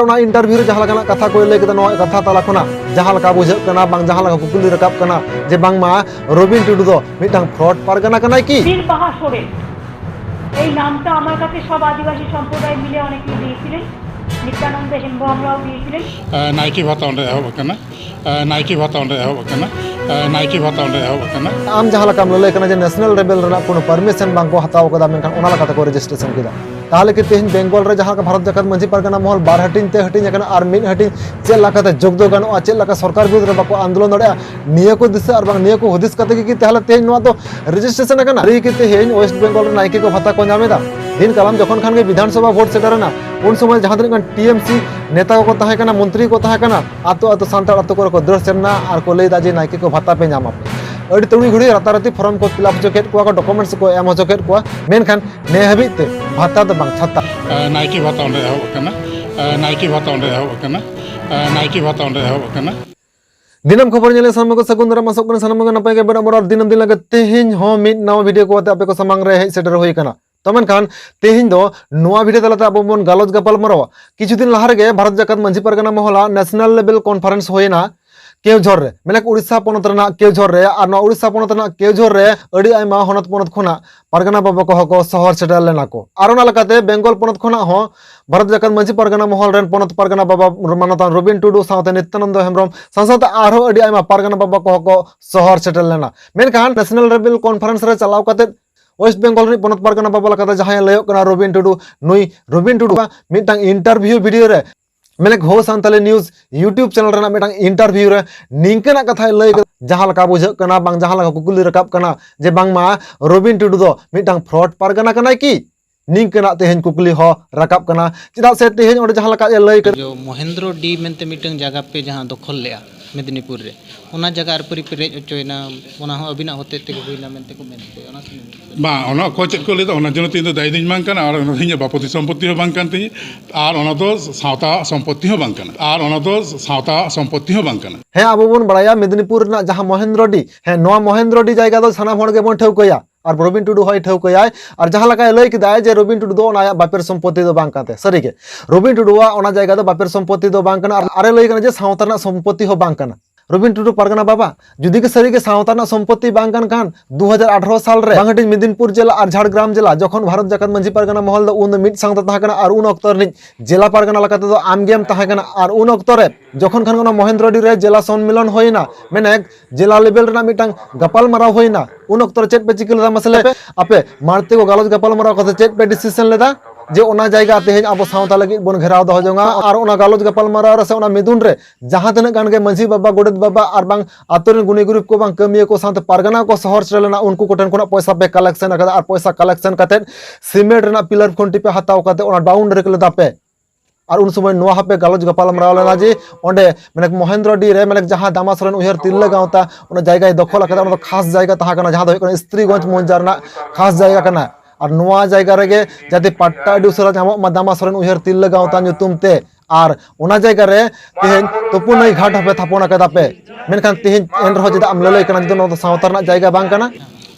और इंटरव्यू रे जहां लगा कथा को लay केदा नोआ कथा तला खना जहां लगा बुझाग कना बांग जहां लगा कुकुली रकाब कना जे बांग मा रबिन टुडू दो मिटांग फ्रॉड पारगाना कनाय की নীলপাহা সোরেন এই নামটা আমার কাছে সব আদিবাসী সম্প্রদায় মিলে অনেকেই দিয়েছিলেন। নিত্যানন্দ হেমব্রমরাও দিয়েছিলেন। নাইকি ভাতা অঁডে এহব আকানা নাইকি ভাতা অঁডে এহব আকানা नाइकी भाता অঁডে এহব আকানা आम जहां लगा लay कना जे नेशनल लेवल रे कोनो परमिशन बांग को हताव कदा मेनखान ओना लगा को रजिस्ट्रेशन केदा ताहले कि तेहन बेंगल रे जहां भारत जाकत मंझी पारगाना महल 12 हटिन ते हटिन जकन आर मिन हटिन चे लाकाते जोगदो गानो चे लाका सरकार विरुद्ध रे बाको आंदोलन दड़े निया को दिस और बांग निया को हदिस कते कि ताहले तेहन नोआ तो रजिस्ट्रेशन कना रे कि तेहन वेस्ट बेंगल रे नाइकी को भाता को नामेदा दिन कालम जखन खान के विधानसभा भोट सेटरना उन समय जहां तक टीएमसी नेता को ताहे कना मंत्री को ताहे कना आतो आतो सांतार आतो को द्रढ़ सेना और को लैदा जे नाइकी को भाता पे नामा अड़ी तुड़ी घुड़ी राताराती फॉर्म को फिलअप जोकेट को डॉक्यूमेंट्स को एम जोकेट को मेनखान ने हबिते भाता दो बांग छाता नाइकी भाता অঁডে এহব আকানা नाइकी भाता অঁডে एहब আকানা नाइकी भाता অঁডে एहब आकाना दिनम खबर नेले सामने को सगुन दाराम आसोक सामने नपाय के बराबर दिनम दिन लगे तेहिन हो मिट नवा वीडियो को आपे को सामांग रे सेटर होई कना तमन खान तेहिन दो नवा वीडियो तलाते अब मन गालोज गपाल मरवा किछु दिन लहार गे भारत जाकत मंझी पारगाना महला नेशनल लेवल कॉन्फ्रेंस होइना केवझर रे मेले उड़ीसा पनत रना केवझर रे और ना उड़ीसा पनत रना केवझर रे अड़ी आयमा हनत पनत खोना पारगाना बाबा को हको शहर सेटल लेना को और ना लकाते बेंगल पनत खोना हो भारत जाकत मंझी पारगाना महल रेन पनत पारगाना बाबा मानतान रबिन टुडू साथे नित्यानंद हेमब्रम संसद आरो अड़ी आयमा पारगाना बाबा को हको शहर सेटल लेना मेनखान नेशनल लेवल कॉन्फ्रेंस रे चलाव काते वेस्ट बेंगल रे पनत पारगाना बाबा लकाते जहां लयो कना रबिन टुडू नुई रबिन टुडू मिटांग इंटरव्यू वीडियो रे मेले हो सानताली न्यूज यूट्यूब चैनल रेना मेटांग इंटरव्यू रे निंकना कथा लय जहां लका बुझाग कना बांग जहां लका कुकुली रकाब कना जे बांग मा रबिन टुडू दो मिटांग फ्रॉड पारगाना कनाय की निंकना तेहन कुकुली हो रकाब कना चिदा से तेहन ओडे जहां लका लय जो महेंद्र डी मेनते मिटंग जगह पे जहां दखल लेआ मेदिनीपुर रे ओना जगह आर परि पेरेज अचोयना ओना हो अबिना होते ते होइना मेनते को मेनते ओना बा ओना को चेक को लेदा ओना जनो तीन दाय दिन बांग काना और ओना हिnya बापति सम्पत्ति हो बांग कानते और ओना दो सावता सम्पत्ति हो बांग काना और ओना दो सावता सम्पत्ति हो बांग काना हे अब बन बड़ाया मेदिनीपुर ना जहां महेंद्र डी हे नवा महेंद्र डी जायगा दो साना होड़ के बन ठौकया और रबिन टुडू होय ठौकया और जहां लका लय किदा जे रबिन टुडू दो ओना बापेर सम्पत्ति दो बांग काते सरी के रबिन टुडूवा ओना जायगा दो बापेर सम्पत्ति दो बांग काना और लय कना जे सावता ना सम्पत्ति हो बांग काना रबिन टुडू पारगाना बाबा जुदी के सरी के सावताना सम्पत्ति बांगन खान 2018 साल रे बांगहटी मेदिनीपुर जिला और झाड़ग्राम जिला जखन भारत जाकत मंझी पारगाना महल दो उन मिट सांगता ताहाकना और उन अक्तर नि जिला पारगाना लकाते दो आमगेम ताहाकना और उन अक्तर रे जखन खान महेंद्र डी रे जिला सम्मेलन होइना मेने जिला लेवल रेना मिटांग गपाल माराव होइना उन अक्तर चेट पे चिकिल मसले पे आपे मारते को गालोज गपाल माराव कते चेट पे डिसीजन लेदा जे ओना जायगा तेहन अब सावता लगी बन घेराव दो जोंगा और ओना गालोज गपाल माराव रे से ओना मिदुन रे जहां तने गान के मंझी बाबा गोडेत बाबा और बांग आतोर गुनी ग्रुप को बांग कमिया को साथ पारगाना को शहर चलेना उनको कोटन कोना पैसा पे कलेक्शन अकदा और पैसा कलेक्शन काते सीमेंट रेना पिलर खुंटी पे हताव काते ओना बाउंड रेक लेदा पे और उन समय नोआ पे गालोज गपाल माराव लेना जे ओंडे माने महेंद्र डी रे माने जहां दामासरन उहर तिल्ला गावता ओना जायगा दखल अकदा ओना खास जायगा ताहा कना जहां दो स्त्रीगंज मंजारना खास जायगा कना और नोआ जायगा रे जाते पट्टा दुसरा जामो दामासरन उहर तिल्ला गावता नुतुम ते और ओना जायगा रे तेहन तपुनई घाट हपे थापोना कदा पे मेनखान तेहन एन रहो जदा आम ललय कना जदो नो सावतारना जायगा बांग कना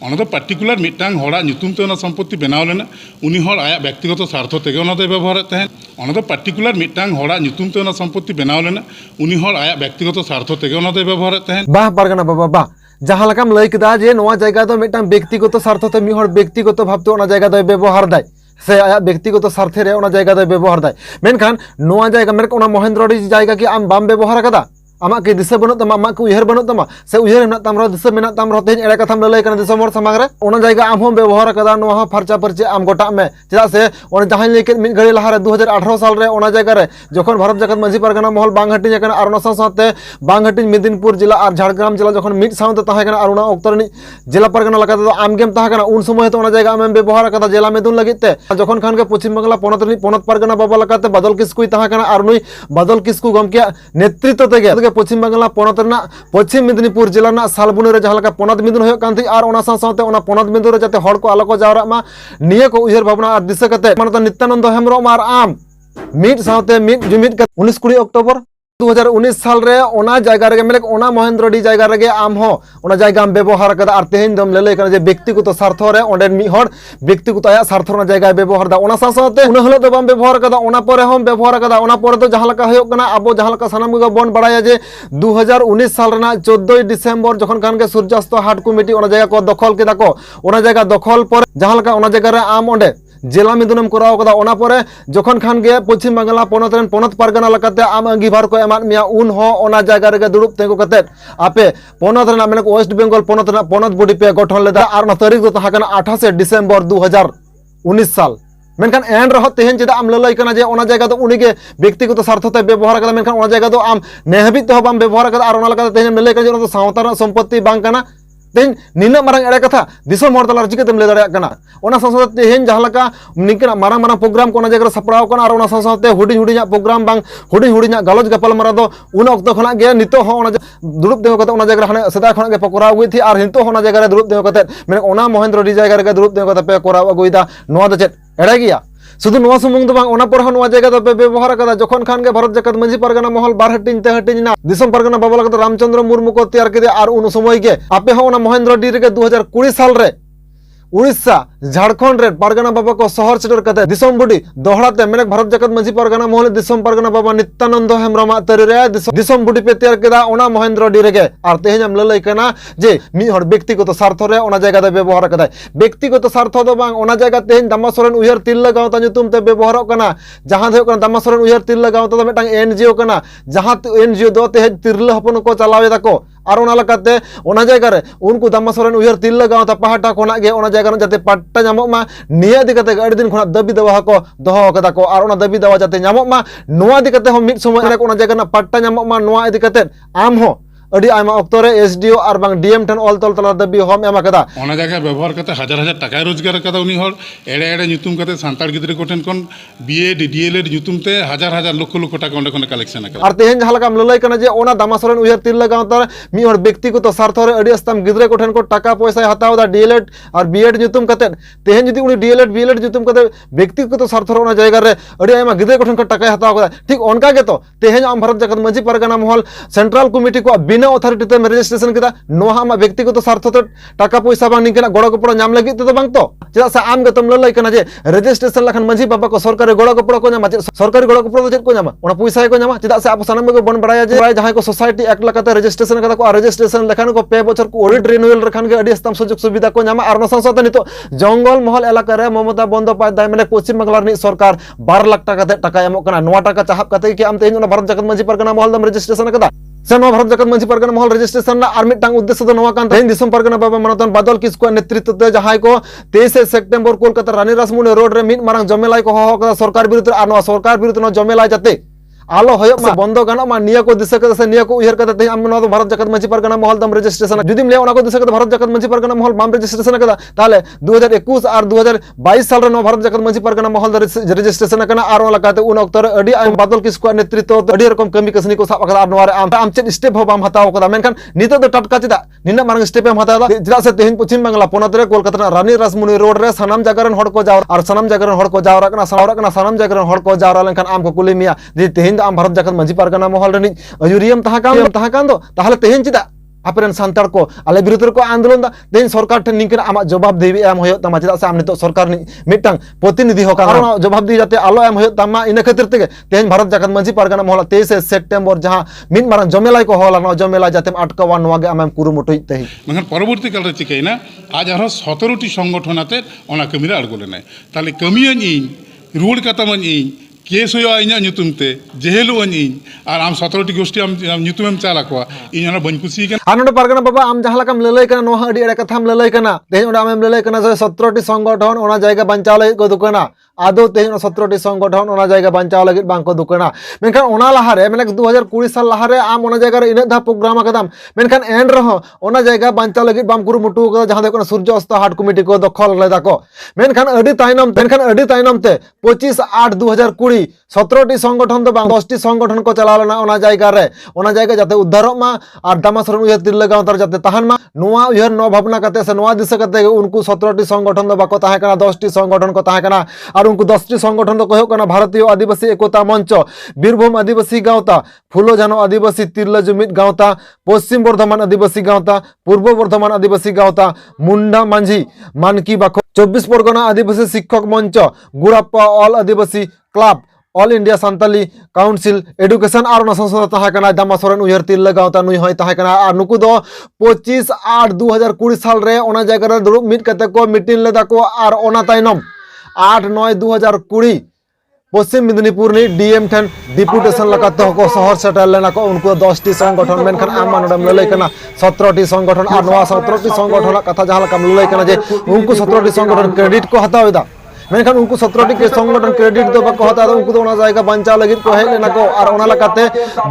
ओना दो पार्टिकुलर मिटांग होड़ा ᱧᱩᱛᱩᱢ ते ओना सम्पत्ति बनाव लेना उनी होड़ आया व्यक्तिगत स्वार्थ तेगे ओना दो व्यवहार तहन ओना दो पार्टिकुलर मिटांग होड़ा ᱧᱩᱛᱩᱢ ते ओना सम्पत्ति बनाव लेना उनी होड़ आया व्यक्तिगत स्वार्थ तेगे ओना दो व्यवहार तहन बाह पारगाना बाबा बा जहां लकाम लय किदा जे नोआ जायगा दो मिटांग व्यक्तिगत स्वार्थ ते मी होड़ व्यक्तिगत भाबते ओना जायगा दो व्यवहार दाय से आया व्यक्तिगत स्वार्थ रे ओना जायगा दो व्यवहार दाय मेनखान नोआ जायगा मेरे ओना महेंद्र डी जायगा की आम बाम व्यवहार कदा आमा के दिशा बनो तमा आमा को उहर बनो तमा से उहर मेना तामरा दिशा मेना तामरा तेज एड़ा कथाम ललय कना दिशा मोर समाग रे ओना जायगा आम हम व्यवहार कदा नोहा फरचा परचे आम गोटा में चदा से ओना जहां लेके मिन घड़ी लहा रे 2018 साल रे ओना जायगा रे जखन भारत जाकत मंझी पारगाना महल बांगहटी जकन और ओना साथे बांगहटी मेदिनीपुर जिला और झाड़ग्राम जिला जखन मिट साउंड ताहा कना और ओना अक्तरनी जिला पारगाना लगा तो आमगेम ताहा कना उन समय तो ओना जायगा आम व्यवहार कदा जिला मेदुन लगित ते जखन खान के पश्चिम बंगला पनत पारगाना बाबा लगाते बादल किस्कु ताहा कना और नुई बादल किस्कु गमके नेतृत्व तेगे पश्चिम बंगला पश्चिम मेदिनीपुर जिला सालबुनी रे जहां पनत मिदुन होय कांति और ओना साथे ओना पनत मिदुन रे जाते हड़ को आलो को जावरा मा निये को उहर भावना और दिशा कते मानता नित्यानंद हेमब्रम और आम मिट साथे मिट जुमिट 19-20 अक्टोबर 2019 साल रे ओना जायगा रे मतलब ओना महेंद्रडी जायगा रे आम हो ओना जायगा हम व्यवहार कदा और तेहेन दम लेले कना जे व्यक्तिगत स्वार्थ रे ओंडे मी हर व्यक्तिगत आया स्वार्थ रे जायगा व्यवहार दा ओना साथे उन हलो दो बम व्यवहार कदा ओना परे हम व्यवहार कदा ओना परे तो जहां लका होय कना अबो जहां लका सनाम गे बन बड़ाया जे 2019 साल रेना 14 डिसेम्बर जखन खान के सूर्यास्त हाट कमिटी ओना जायगा को दखल केदा को ओना जायगा दखल पर जहां लका ओना जायगा रे आम ओंडे जिला मिदुनम कराव कदा ओना परे जखन खान गे पश्चिम बांगला पोनत रेन पोनत पारगना लकाते आम अंगीभार को एमात मिया उन हो ओना जायगा रे दुरुप तेंगो कते आपे पोनत रेना मेने वेस्ट बेंगल पोनत रेना पोनत बॉडी पे गठन लेदा आर ना तारीख दो तहा कना 28 डिसेम्बर 2019 साल मेनखान एन रह तेहन चेदा आम ललई कना जे ओना जायगा तो उनी गे व्यक्तिगत स्वार्थते व्यवहार कदा मेनखान ओना जायगा तो आम नेहबी तो बाम व्यवहार कदा आर ओना लका तेहन ललई कना जे ओना तो सावता संपत्ति बांग कना तेहन निना मारंग एड़े कथा दिसम हर तला चिकेतेम ले दाड़े कना ओना साथ तेहन जहां लका निकना मारंग मारंग प्रोग्राम को ओना जगह सपड़ाव कना और ओना साथे हुडिंग हुडिंग प्रोग्राम बांग हुडिंग हुडिंग गलज गपाल मारा दो उन अक्तो खना गे नितो हो ओना दुरुप देव कते ओना जगह हाने सदा खना गे पकोराव गई थी और हिंतो ओना जगह रे दुरुप देव कते मेने ओना महेंद्र डी जगह रे दुरुप देव कते पे कोराव अगुइदा नोआ दो चेत एड़े गिया शुद्ध नुआ सुमुंग बांग ओना पर नुआ जगह तो पे व्यवहार कदा जखन खान के भारत जगत मंझी परगना महल बार हटिंग ते हटिंग ना दिसम परगना बाबा लगा रामचंद्र मुर्मू को तैयार किदे और उन समय के आपे हो ओना महेंद्र डी रे 2020 साल रे उड़ीसा झारखंड रे परगना बाबा को शहर सेटर कते दिसम बुडी दोहराते मेने भारत जगत मंझी परगना महल दिसम परगना बाबा नित्यानंद हेमब्रम तरी रे दिसम बुडी पे तैयार केदा ओना महेंद्र डी रे और तेहन हम ललई कना जे मी हर व्यक्तिगत स्वार्थ रे ओना जगह दे व्यवहार कदा व्यक्तिगत स्वार्थ दो बांग ओना जगह तेहन दामासरन उयहर तिल्ला गांवता nyutum ते व्यवहार कना जहां दे कना दामासरन उयहर तिल्ला गांवता मेटांग एनजीओ कना जहां एनजीओ दो तेहन तिरला हपन को चलावे दाको और ओना लकाते ओना जगह रे उनको दामासरन उयहर तिल्ला गांवता पहाटा कोना गे ओना जगह जाते पट्टा नामक मा निया दिकते अड़ी दिन खना दाबी दवा को दोहो कदा को और ओना दाबी दवा जाते नामक मा नोआ दिकते हम मिद समय ओना जगह ना पट्टा नामक मा नोआ दिकते आम हो अड़ी आयमा ऑक्तो रे एसडीओ और बांग डीएम ठन ऑल तल तला दाबी हम एमा कदा ओना जगह व्यवहार करते हजार हजार टाका रोजगार कदा उनी हर एड़े एड़े nyutum करते सांताड़ गिद्रे कोठन कोन बीएड डीएलएड nyutum ते हजार हजार लक्ष लक्ष टाका ओंडे कोन कलेक्शन और तेहन जहां लका ललई कना जे ओना दामासरन उयहर तिल्ला गांवता मी हर व्यक्तिगत स्वार्थ रे अड़ी अस्ताम गिद्रे कोठन को टाका पैसा हताव दा डीएलएड और बीएड nyutum कते तेहन जदी उनी डीएलएड बीएलएड nyutum कते व्यक्तिगत स्वार्थ रे ओना जायगा रे अड़ी आयमा गिद्रे कोठन को टाका हताव कदा ठीक ओनका गे तो तेहन आम भारत जगत मंझी परगना महल सेंट्रल कमिटी को बिना अथॉरिटी ते रजिस्ट्रेशन किदा नोहा मा व्यक्तिगत स्वार्थ तो टाका पैसा बांग निकना गड़ो गपड़ो नाम लगी तो बांग तो चेदा से आम गतम ललई कना जे रजिस्ट्रेशन लखन मंझी बाबा को सरकारी गड़ो गपड़ो को नामा सरकारी गड़ो गपड़ो चेद को नामा ओना पैसा को नामा चेदा से आप सनम को बन बड़ाया जे जहां को सोसाइटी एक्ट लकाते रजिस्ट्रेशन कदा को रजिस्ट्रेशन लखन को पे बछर को ऑडिट रिन्यूअल रखन के अडी स्तम सुजोग सुविधा को नामा और संसद नितो जंगल महल इलाका रे ममता बंदोपाध्याय माने पश्चिम बांगला नी सरकार 12 लाख टाका एमो कना नोआ टाका चाहब कते कि आम तेन भारत जगत मंझी परगना महल दम रजिस्ट्रेशन कदा से भारत जगत मंझी परगना महल रजिस्ट्रेशन और मिटांग उद्देश्य दो नोआ कान तेन दिसम परगना बाबा मनतन बादल किसको नेतृत्व ते जहां को 23 सितंबर कोलकाता रानी रासमुंडे रोड रे मिट मारंग जमेलाई को हो कदा सरकार विरुद्ध और सरकार विरुद्ध जमेलाई जाते आलो होयो मा बंदो गानो मा निया को दिशा कदा से निया को उयहर कदा ते आम नो भारत जगत मंझी परगना महल दम रजिस्ट्रेशन जुदिम ले ओना को दिशा कदा भारत जगत मंझी परगना महल बाम रजिस्ट्रेशन कदा ताले 2021 और 2022 साल रे नो भारत जगत मंझी परगना महल रजिस्ट्रेशन कना और लकाते उन अक्तर अडी आम बादल किसको नेतृत्व अडी रकम कमी कसनी को साब कदा नोरे आम चेत स्टेप हो बाम हताव कदा मेनखान नितो दो टटका चिदा निना मारंग स्टेप हम हताव चिदा से तेहन पश्चिम बांगला पोनत रे कोलकाता रानी रासमुंडी रोड रे सनाम जगरन हड़ को जाव और सनाम जगरन हड़ को जावरा कना सनाम जगरन हड़ को जावरा लेनखान आम को कुली मिया जे तेहन आम भारत जगत मंझी परगना महल रे अजुरियम तहा कान दो ताहले तेहन चिदा आपरेन सांतार को आले विरुद्ध को आंदोलन दा तेहन सरकार ठन निकन आमा जवाब देबी एम होय तमा चिदा से आम नितो सरकार नि मिटांग प्रतिनिधि हो कारण जवाब दी जाते आलो एम होय तमा इन खातिर तेगे तेहन भारत जगत मंझी परगना महल 23 सितंबर जहां मिन मारन जमेलाई को होला न जमेला जाते अटकावा नोआ गे आम कुरुमुटुई तेहि मेखान परवर्ती काल रे चिकाइना आज आरो 17 टी संगठन आते ओना कमी रे आड़गो लेनाय ताले कमियन इन रुड़ कतामन इन केस हुआ इन nyutum ते जेहेलु इन और आम 17 टी गोष्ठी आम nyutum एम चाला को इन ओना बन कुसी के आनंद परगना बाबा आम जहां लकम ललई कना नोहा अडी एड़ा कथाम ललई कना तेहन ओना आम ललई कना 17 टी संगठन ओना जायगा बंचाव लगी को दुकना आदो तेहन 17 टी संगठन ओना जायगा बंचाव लगी बांग को दुकना मेनखान ओना लाहारे माने 2020 साल लाहारे आम ओना जायगा रे इना धा प्रोग्राम कदाम मेनखान एन रहो ओना जायगा बंचाव लगी बाम गुरु मुटु को जहां देखो सूर्य अस्त हाट कमिटी को दखल लेदा को मेनखान अडी ताइनम ते 25/8/2020 17 टी संगठन तो बांग 10 टी संगठन को चला लेना ओना जायगा जाते उद्धार मा और दामासरन उयहर तिरला गांव तर जाते तहन मा नोआ उयहर नो भावना कते से नोआ दिशा कते उनको 17 टी संगठन दो बाको ताहे कना 10 टी संगठन को ताहे कना और और उनको 10टी संगठन को होना भारतीय आदिवासी एकता मंच, बीरभूम आदिवासी गावता, फुलो झानो आदिवासी तिरला जुमिद गावता, पश्चिम बर्धमान आदिवासी गावता, पूर्व बर्धमान आदिवासी गावता, मुंडा मांझी मानकी बाखो, 24 परगना आदिवासी शिक्षक मंच, गुड़ाप्पा all Adivasi club, all India Santali council education और संस्था तहकना दामा सोरेन उयहर तिरला गावता नुई होय तहकना और नुकु दो 25/8/2020 साल रे ओना जायगा रे दुरुब मिट कते को मीटिंग लेदा को और ओना तायनम 8/9/2020 पश्चिम मेदिनीपुर डीएम ठेन डिपुटेशन लगाते को शहर सेटल लेना को उनको 10टी संगठन मेनखान आम मानोडम ललई कना 17टी संगठन और नवा 17टी संगठन कथा जहां लकम ललई कना जे उनको 17टी संगठन क्रेडिट को हतावेदा मेनखान उनको 17टी के संगठन क्रेडिट दो बको हता उनको तो जायगा बंचा लगित को हेज लेना को और ओना लकाते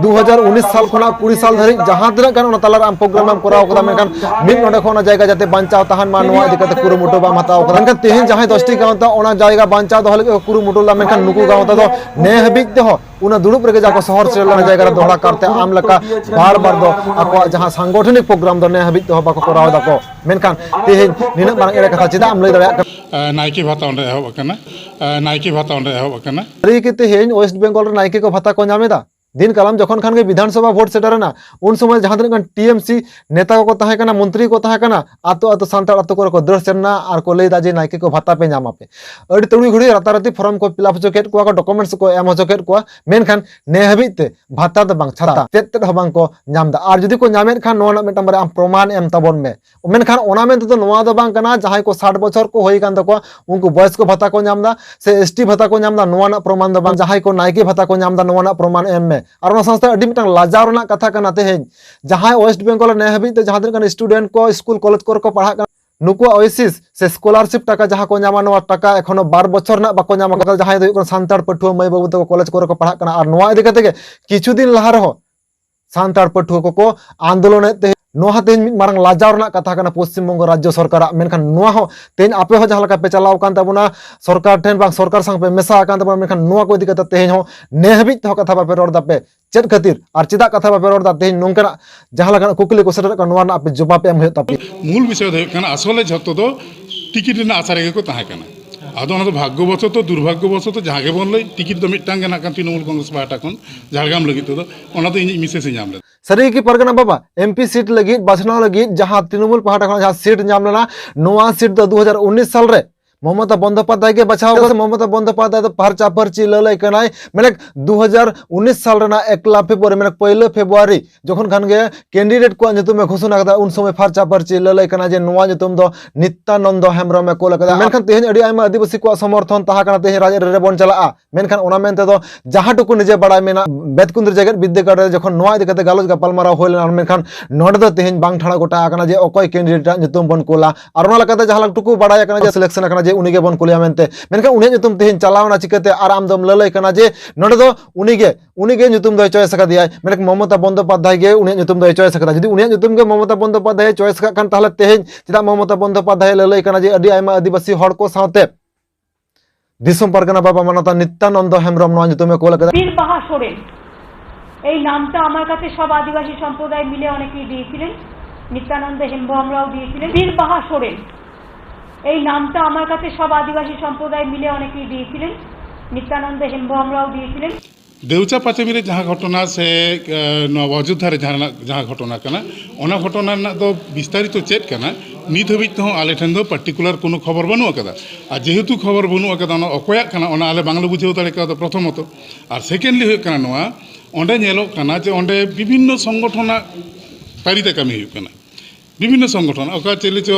2019 साल खना 20 साल धरि जहां तिना गान ओना तलार आम प्रोग्राम आम कराव कदा मेनखान मिड नोडे खना जायगा जाते बंचाव तहन मा नोआ दिकते कुरु मुटो बाम हताव कदा मेनखान तेहिन जहां 10टी गावता ओना जायगा बंचाव दो हले कुरु मुटो ला मेनखान नुकु गावता दो ने हबित दो उना दुड़ुब रेगे जाको शहर से लेना जायगा दोहरा करते आम लका बार बार दो आको जहां सांगठनिक प्रोग्राम दो ने हबित दो बाको कराव दाको मेनखान तेहिन निना मारंग एरे कथा चिदा आम लई दया नायके भाता ओंडे एहब अकना नायके भाता ओंडे एहब अकना री के तेहिन वेस्ट बेंगल रे नायके को भाता को नामेदा दिन कालम जखन खान के विधानसभा भोट सेटरना उन समय जहां तक टीएमसी नेता को तहे कना मंत्री को तहे कना आतो आतो सांतार आतो को दर सेना और को लेदा जे नायके को भाता पे नामा पे अडी तुड़ी घुड़ी राताराती फॉर्म को फिलअप चकेट को डॉक्यूमेंट्स को एम चकेट को मेनखान ने हबिते भाता द बांग छाता तेत हबांग को नामदा और जदी को नामेन खान नोना मेटा मारे आम प्रमाण एम तबन में मेनखान ओना में तो नोआ द बांग कना जहां को 60 बछर को होई कान तको उनको बयस को भाता को नामदा से एसटी भाता को नामदा नोआ ना प्रमाण द बांग जहां को नायके भाता को नामदा नोआ ना प्रमाण एम में और संस्था अडी मिटन लाजाव रना कथा कना तेहें जहां वेस्ट बेंगल ने हबित जहां दिन स्टूडेंट को स्कूल कॉलेज को पढ़ा नुकु ओएसिस से स्कॉलरशिप टाका जहां को नामा नवा टाका एखोनो 12 बछर ना बाको नामा कथा जहां दो सांतार पठुआ मई बाबू तक कॉलेज को पढ़ा कना और नवा इदि कते किछु दिन लहा रहो सांतार पठुआ को आंदोलन ते नोहा तेन मारंग लाजाव रना कथा कना पश्चिम बंग राज्य सरकार मेनखान नोआ हो तेन आपे हो जहां लका पे चलाव कान तबुना सरकार ठेन बांग सरकार संग पे मेसा कान तबुना मेनखान नोआ को इदि कते तेन हो ने हबित हो कथा बापे रोड दापे चेत खातिर और चिदा कथा बापे रोड दा तेन नोंकना जहां लका कुकली को सेटर का नोआ ना आपे जवाब एम हो तापे मूल विषय दो कना असले झतो दो टिकट ना आसारे को तहा कना आदो ना भाग्यवश तो दुर्भाग्यवश तो जहां के बन लई टिकट तो मिटांग ना कान तृणमूल कांग्रेस पार्टी खन झारगाम लगी तो ओना तो इन मिसेस नाम ले सरी की परगना बाबा एमपी सीट लगी बसना लगी जहां तृणमूल पार्टी खन जहां सीट नाम लेना नोआ सीट दो 2019 साल रे ममता बंदोपाध्याय के बचाव ममता बंदोपाध्याय तो परचा परची ललई कनाय मैंने 2019 साल रेना 1 फेब्रुआरी मैंने 1 फेब्रुआरी जखन खान के कैंडिडेट को नितुम में घोषणा कदा उन समय परचा परची ललई कना जे नोआ नितुम दो नित्यानंद हेम्ब्रम में कोल कदा मेनखान तेहन अडी आयमा आदिवासी को समर्थन तहा कना तेहन राज रे बन चला मेनखान ओना मेनते दो जहां टुकु निजे बड़ाय मेना बेतकुंद्र जगत विद्यागढ़ रे जखन नोआ इदि कते गालोज गापालमाराव होइलेना मेनखान नोड दो तेहन बांग ठाड़ा गोटा कना जे अकय कैंडिडेट नितुम बन कोला और ओना लकाते जहां टुकु बड़ाय कना जे सिलेक्शन कना जे उनिगे बन कोलिया मेनते मेनखान उनि नितुम तेहन चलावना चिकते और आम दम ललई कना जे नोडे दो उनिगे नितुम दो चॉइस का दिया मेनक ममता बंदोपाध्याय गे उनि नितुम दो चॉइस का जदी उनि नितुम गे ममता बंदोपाध्याय चॉइस का कान ताहले तेहन चिदा ममता बंदोपाध्याय ललई कना जे अडी आयमा आदिवासी हड़ को साथे दिसम परगना बाबा मानता नित्यानंद हेम्ब्रम नोआ नितुम में कोल कदा বীরবাহা সোরেন এই নামটা আমার কাছে সব আদিবাসী সম্প্রদায় মিলে অনেকেই দিয়েছিলেন নিত্যানন্দ হেমব্রমরাও দিয়েছিলেন বীরবাহা সোরেন এই নামটা আমার কাছে সব আদিবাসী সম্প্রদায় মিলে অনেকেই দিয়েছিলেন নিত্যানন্দ হেমব্রমরাও দিয়েছিলেন देवचा पाचेमी जहाँ घटना से अयोध्या जहाँ घटना करना ओना घटना दो विस्तारित तो चेक करना नित हबित तो आले ठेन दो पार्टिकुलर कोनो खबर बनू अकदा और जेहेतु खबर बनू अकदा अकया करना ओना आले बांग्ला बुझेव दाड़े का प्रथमत और सेकेंडली हुई करना नोआ ओंडे नेलो करना जे ओंडे विभिन्न संगठन तारीते कमी हुई करना विभिन्न संगठन अका चेले चो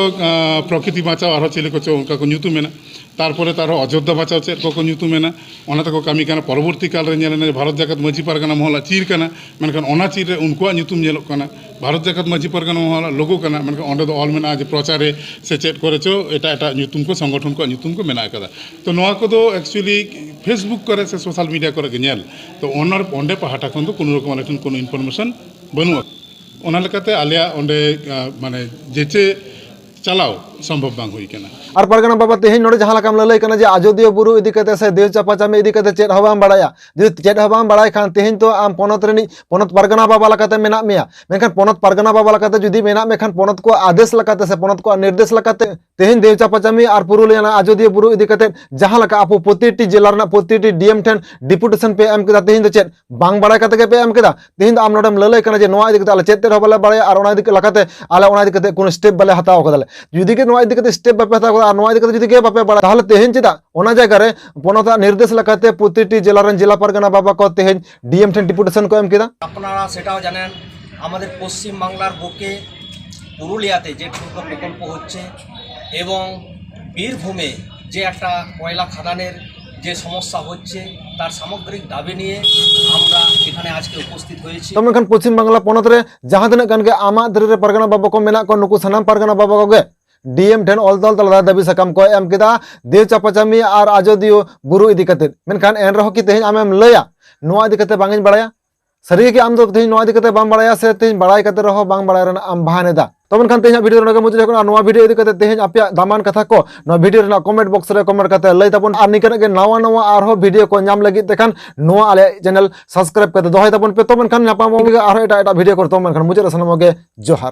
प्रकृति बचाओ और चेले को चो उनका को ᱧᱩᱛᱩᱢ मेना तारपरे तार अयोध्या बचाओ चेक को ᱧᱩᱛᱩᱢ मेना ओना तको कमी करना परवर्ती काल रे नेले भारत जाकत माझी परगना महला चीर करना मेनखान ओना चीर रे उनको ᱧᱩᱛᱩᱢ नेलो करना भारत जाकत माझी परगना महला लोगो करना मेनखान ओंडे दो ऑल मेना जे प्रचारे से चेक करे चो एटा एटा ᱧᱩᱛᱩᱢ को संगठन को ᱧᱩᱛᱩᱢ को मेना कदा तो नोआ को दो एक्चुअली फेसबुक करे से सोशल मीडिया करे के नेल तो ओनर ओंडे पहाटा खन तो कोनो रकम आले ठन कोनो इनफॉरमेशन बनू ओना लेकाते आलिया ओंडे माने जेचे चलाओ সম্ভব বাং হই কেনা और परगना बाबा तेहन नोड़े जहाँ लकाम ललई कना जे आजोदिया बुरु इदी कते से देव चापा चामे इदी कते चेत हबाम बड़ाया जे चेत हबाम बड़ाय खान तेहन तो आम पोनत रेनी पोनत परगना बाबा लकाते मेना मेया मेनखान पोनत परगना बाबा लकाते जुदी मेना मेखान पोनत को आदेश लकाते से पोनत को निर्देश लकाते तेहन देव चापा चामी और पुरुलिया आजोदिया बुरु इदी कते जहाँ लका आपो प्रतिटी जिला रना प्रतिटी डीएम ठेन डिपुटेशन पे एम केदा तेहन तो चेत बांग बड़ाय कते के पे एम केदा तेहन तो आम नोडम ललई कना जे नोआ इदी कते आले चेत ते हबाले बड़ाया और ओना इदी लकाते आले ओना इदी कते कोनो स्टेप बाले हताव कदाले जुदी के नोआ इदी कते स्टेप बापे हताव और नोआ इदी कते जुदी के बापे बड़ा ताहले तेहन चेदा ओना जायगा रे पोनता निर्देश लकाते प्रतिटी जिला रन जिला परगना बाबा को तेहन डीएम ठेन डिपुटेशन को एम केदा আপনারা সেটাও জানেন আমাদের পশ্চিম বাংলার বুকে পুরুলিয়াতে যে ঠুনকো প্রকল্প হচ্ছে এবং বীরভূমে যে একটা কয়লা খাদানের যে সমস্যা হচ্ছে তার সামগ্রিক দাবি নিয়ে আমরা এখানে আজকে উপস্থিত হয়েছি। तो मेनखान पश्चिम बांगला पोनत रे जहाँ तिना गान के आमा धरे रे परगना बाबा को मेना को नुकु सनाम परगना बाबा को गे डीएम ठेन ऑल दल तला दाबी सकम को एम केदा देव चापाचामी और आजोदियो बुरु इदी कते मेनखान एन रहो कि तेहन आमेम लया नोआ इदी कते बांगिन बड़ाया सरी के आम दो तेहन नोआ इदी कते बांग बड़ाया से तेहन बड़ाई कते रहो बांग बड़ाय रना आम बहानेदा तो मेनखान तेहन वीडियो रना मुझे जखन नोआ वीडियो इदी कते तेहन आपया दामान कथा को नोआ वीडियो रना कमेंट बॉक्स रे कमेंट कते लई तबन आर निकन के नवा नवा आर हो वीडियो को नाम लगी तेखान नोआ आले चैनल सब्सक्राइब कते दोहाय तबन पे तो मेनखान नापाम आर एटा एटा वीडियो कर तो मेनखान मुझे रसनमगे जोहार।